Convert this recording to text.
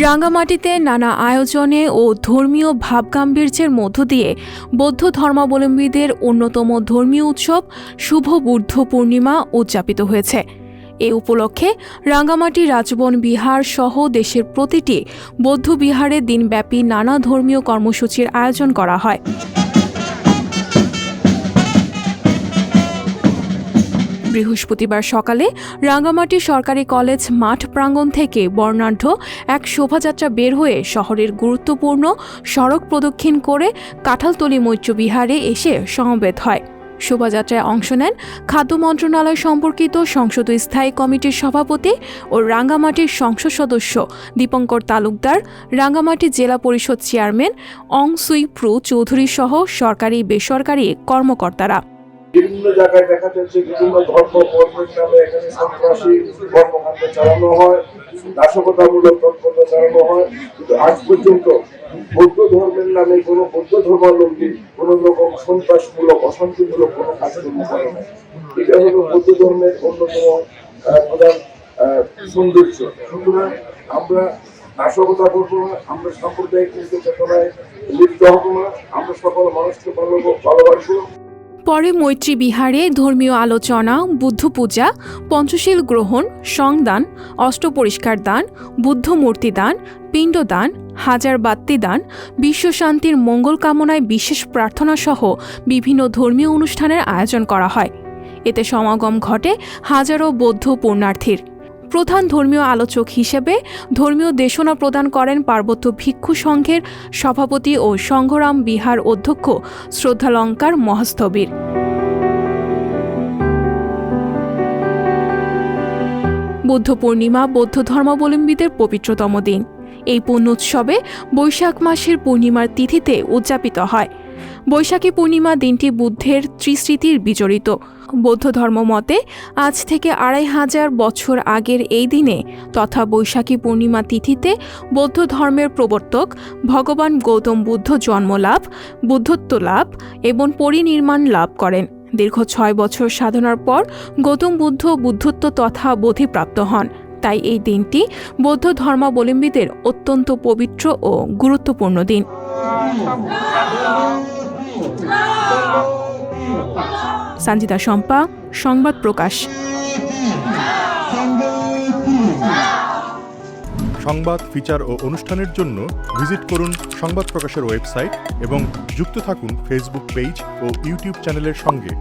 রাঙ্গামাটিতে নানা আয়োজনে ও ধর্মীয় ভাবগাম্ভীর্যের মধ্য দিয়ে বৌদ্ধ ধর্মাবলম্বীদের অন্যতম ধর্মীয় উৎসব শুভ বুদ্ধ পূর্ণিমা উদযাপিত হয়েছে। এ উপলক্ষে রাঙ্গামাটি রাজবন বিহার সহ দেশের প্রতিটি বৌদ্ধ বিহারে দিনব্যাপী নানা ধর্মীয় কর্মসূচির আয়োজন করা হয়। বৃহস্পতিবার সকালে রাঙ্গামাটি সরকারি কলেজ মাঠ প্রাঙ্গণ থেকে বর্ণাঢ্য এক শোভাযাত্রা বের হয়ে শহরের গুরুত্বপূর্ণ সড়ক প্রদক্ষিণ করে কাঁঠালতলী মৈত্র বিহারে এসে সমবেত হয়। শোভাযাত্রায় অংশ নেন খাদ্য মন্ত্রণালয় সম্পর্কিত সংসদ স্থায়ী কমিটির সভাপতি ও রাঙ্গামাটির সংসদ সদস্য দীপঙ্কর তালুকদার, রাঙ্গামাটি জেলা পরিষদ চেয়ারম্যান অং সুই প্রু চৌধুরী সহ সরকারি বেসরকারি কর্মকর্তারা। বিভিন্ন জায়গায় দেখা যাচ্ছে বিভিন্ন ধর্ম কর্মের নামে এখানে সন্ত্রাসী কর্মকাণ্ড চালানো হয়, নাশকতামূলক তৎপরতা চালানো হয়, কিন্তু আজ পর্যন্ত বৌদ্ধ ধর্মের নামে কোনো বৌদ্ধ ধর্মাবলম্বী কোনো রকম সন্ত্রাসমূলক অশান্তিমূলক কোনো কাজকর্ম করে না। এটা হলো বৌদ্ধ ধর্মের অন্যতম প্রধান সৌন্দর্য। সুতরাং আমরা নাশকতা করবো না, আমরা সাম্প্রদায়িক চেতনায় লিপ্ত হবো না, আমরা সকল মানুষকে ভালোবাসবো। পরে মৈত্রী বিহারে ধর্মীয় আলোচনা, বুদ্ধ পূজা, পঞ্চশীল গ্রহণ, সংদান, অষ্টপরিষ্কার দান, বুদ্ধ মূর্তি দান, পিণ্ডদান, হাজার বাত্তি দান, বিশ্বশান্তির মঙ্গল কামনায় বিশেষ প্রার্থনা সহ বিভিন্ন ধর্মীয় অনুষ্ঠানের আয়োজন করা হয়। এতে সমাগম ঘটে হাজারো বৌদ্ধ পুণ্যার্থীর। প্রধান ধর্মীয় আলোচক হিসেবে ধর্মীয় দেশনা প্রদান করেন পার্বত্য ভিক্ষু সংঘের সভাপতি ও সংঘরাম বিহার অধ্যক্ষ শ্রদ্ধালঙ্কার মহাস্থবির। বুদ্ধ পূর্ণিমা বৌদ্ধ ধর্মাবলম্বীদের পবিত্রতম দিন। এই পুণ্যোৎসবে বৈশাখ মাসের পূর্ণিমার তিথিতে উদযাপিত হয়। বৈশাখী পূর্ণিমা দিনটি বুদ্ধের ত্রিস্মৃতির বিজড়িত। বৌদ্ধ ধর্মমতে আজ থেকে ২৫০০ বছর আগের এই দিনে তথা বৈশাখী পূর্ণিমা তিথিতে বৌদ্ধ ধর্মের প্রবর্তক ভগবান গৌতম বুদ্ধ জন্মলাভ, বুদ্ধত্ব লাভ এবং পরিনির্মাণ লাভ করেন। দীর্ঘ ৬ বছর সাধনার পর গৌতম বুদ্ধ বুদ্ধত্ব তথা বোধিপ্রাপ্ত হন। তাই এই দিনটি বৌদ্ধ ধর্মাবলম্বীদের অত্যন্ত পবিত্র ও গুরুত্বপূর্ণ দিন। সঞ্জিতা শম্পা, সংবাদ প্রকাশ। সংবাদ, ফিচার ও অনুষ্ঠানের জন্য ভিজিট করুন সংবাদ প্রকাশের ওয়েবসাইট এবং যুক্ত থাকুন ফেসবুক পেজ ও ইউটিউব চ্যানেলের সঙ্গে।